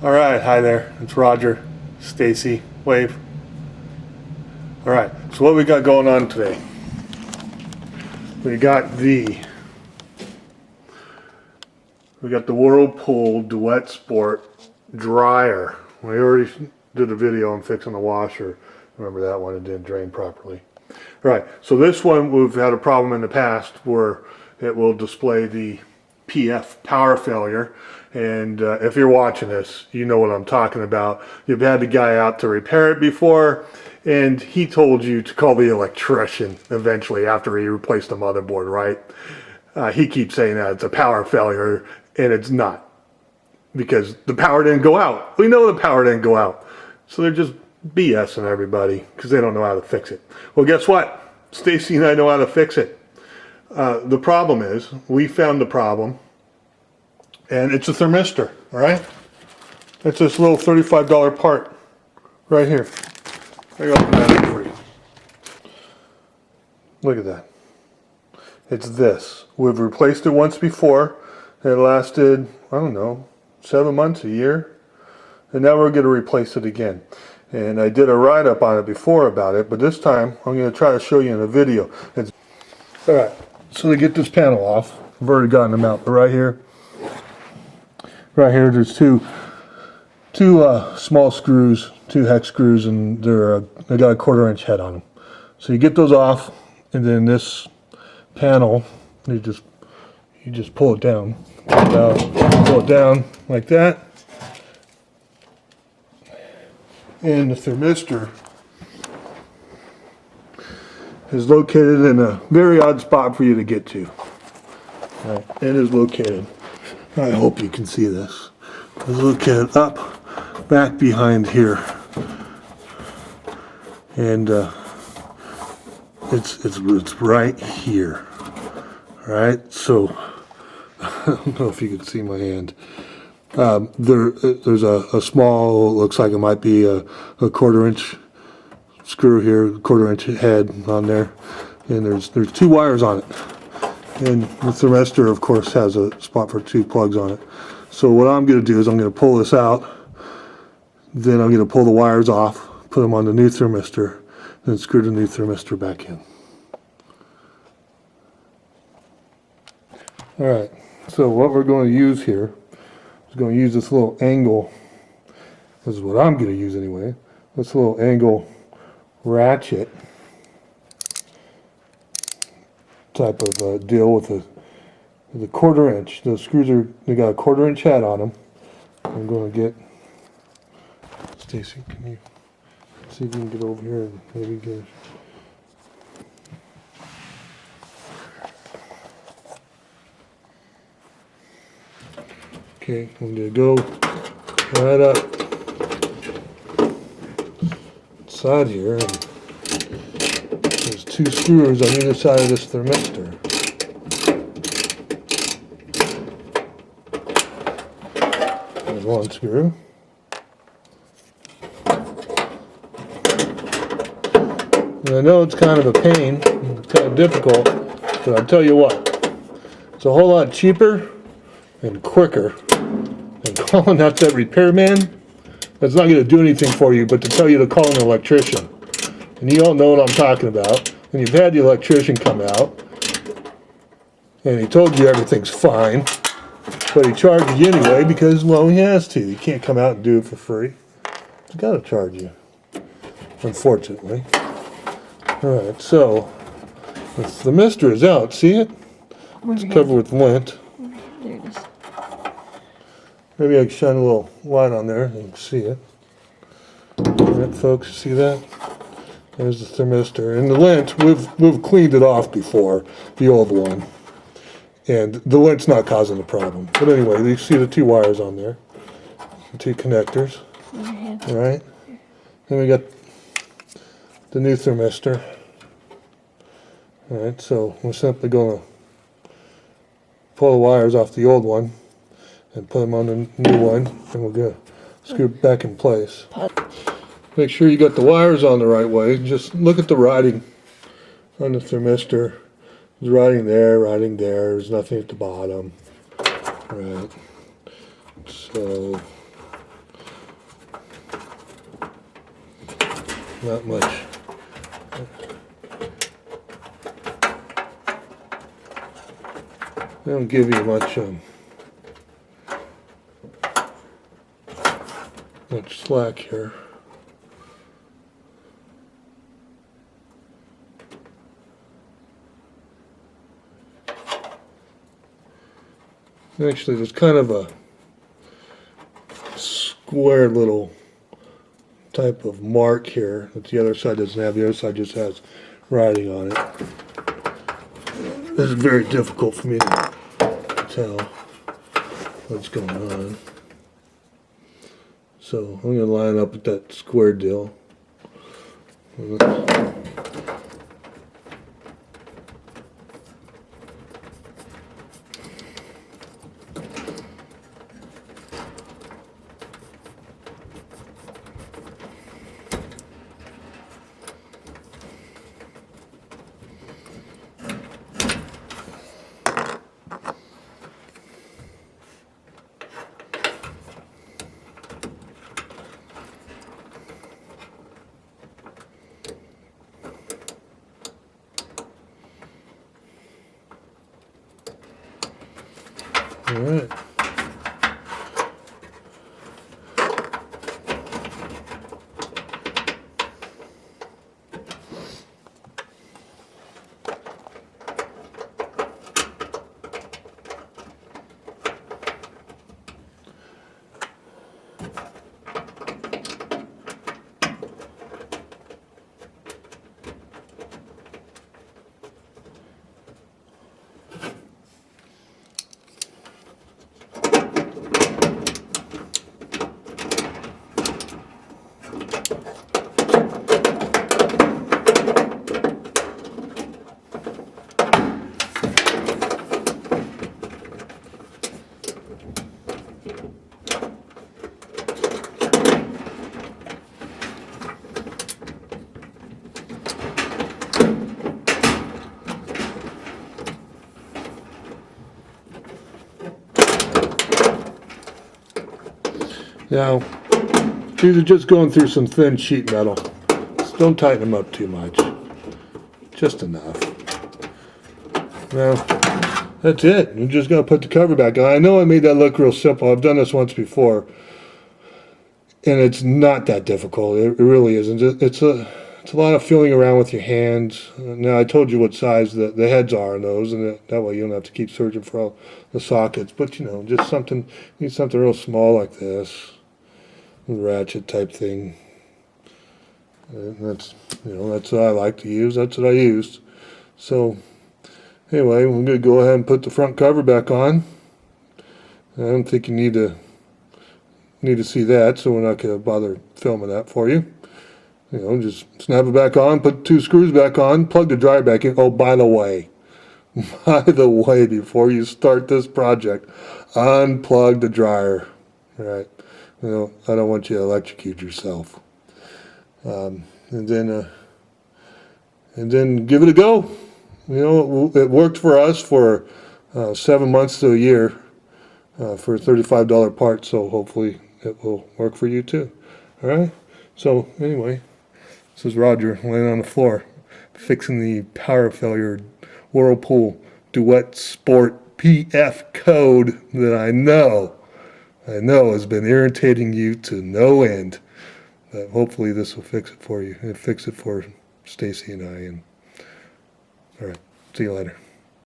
All right, hi there. It's Roger, Stacy, wave. All right, so what we got going on today? We got the Whirlpool Duet Sport dryer. We already did a video on fixing the washer. Remember that one? It didn't drain properly. All right, so this one we've had a problem in the past where it will display the PF, power failure. And if you're watching this, you know what I'm talking about. You've had the guy out to repair it before, and he told you to call the electrician eventually after he replaced the motherboard, right? He keeps saying that it's a power failure, and it's not, because the power didn't go out. We know the power didn't go out. So they're just BSing everybody because they don't know how to fix it. Well, guess what? Stacy and I know how to fix it. The problem is, we found the problem, and it's a thermistor, all right? It's this little $35 part right here. I open that up for you. Look at that. It's this. We've replaced it once before. It lasted, I don't know, 7 months, a year. And now we're going to replace it again. And I did a write-up on it before about it, but this time I'm going to try to show you in a video. All right, so to get this panel off, I've already gotten them out, but right here, there's two small screws, 2 hex screws, and they got a 1/4 inch head on them. So you get those off, and then this panel, you just pull it down, pull it down like that, and the thermistor is located in a very odd spot for you to get to. Right. It is located, I hope you can see this, it's located up back behind here, and it's right here. All right, so I don't know if you can see my hand. There's a small, looks like it might be a 1/4 inch screw here, 1/4 inch head on there, and there's 2 wires on it. And the thermistor, of course, has a spot for 2 plugs on it. So what I'm going to do is I'm going to pull this out, then I'm going to pull the wires off, put them on the new thermistor, then screw the new thermistor back in. Alright, so what we're going to use here is going to use this little angle. This is what I'm going to use anyway. This little angle ratchet type of deal with a 1/4 inch. The screws they got a 1/4 inch head on them. I'm going to get, Stacy, can you see if you can get over here and maybe get, okay, I'm going to go right up inside here, and there's 2 screws on either side of this thermistor. There's 1 screw. And I know it's kind of a pain, it's kind of difficult, but I'll tell you what, it's a whole lot cheaper and quicker than calling out that repairman. That's not going to do anything for you but to tell you to call an electrician. And you all know what I'm talking about. And you've had the electrician come out, and he told you everything's fine, but he charges you anyway because, well, he has to. He can't come out and do it for free. He's got to charge you, unfortunately. Alright, so the thermistor is out. See it? It's covered with lint. There it is. Maybe I can shine a little light on there and you can see it. Alright, folks, see that? There's the thermistor. And the lint, we've cleaned it off before, the old one. And the lint's not causing the problem. But anyway, you see the 2 wires on there. The 2 connectors. Alright. Then we got the new thermistor. Alright, so we're simply going to pull the wires off the old one and put them on the new one, and we'll go screw it back in place. Make sure you got the wires on the right way. Just look at the writing on the thermistor. There's writing there, there's nothing at the bottom. Right. So not much. They don't give you much slack here. Actually, there's kind of a square little type of mark here that the other side doesn't have. The other side just has writing on it. This is very difficult for me to tell what's going on. So I'm going to line up with that square deal. All right. Now, these are just going through some thin sheet metal. So don't tighten them up too much. Just enough. Now, that's it. You're just going to put the cover back on. I know I made that look real simple. I've done this once before. And it's not that difficult. It really isn't. It's a lot of feeling around with your hands. Now, I told you what size the heads are on those, and that way you don't have to keep searching for all the sockets. But, you know, just something, you need something real small like this. Ratchet type thing. And that's, you know, that's what I like to use. That's what I used. So anyway, we're going to go ahead and put the front cover back on. I don't think you need to see that, so we're not going to bother filming that for you. You know, just snap it back on, put 2 screws back on, plug the dryer back in. Oh, by the way, before you start this project, unplug the dryer. All right. You know, I don't want you to electrocute yourself. And then give it a go. You know, it worked for us for 7 months to a year for a $35 part, so hopefully it will work for you too. All right? So anyway, this is Roger laying on the floor fixing the power failure Whirlpool Duet Sport PF code that I know has been irritating you to no end. But hopefully this will fix it for you and fix it for Stacy and I. And all right, see you later.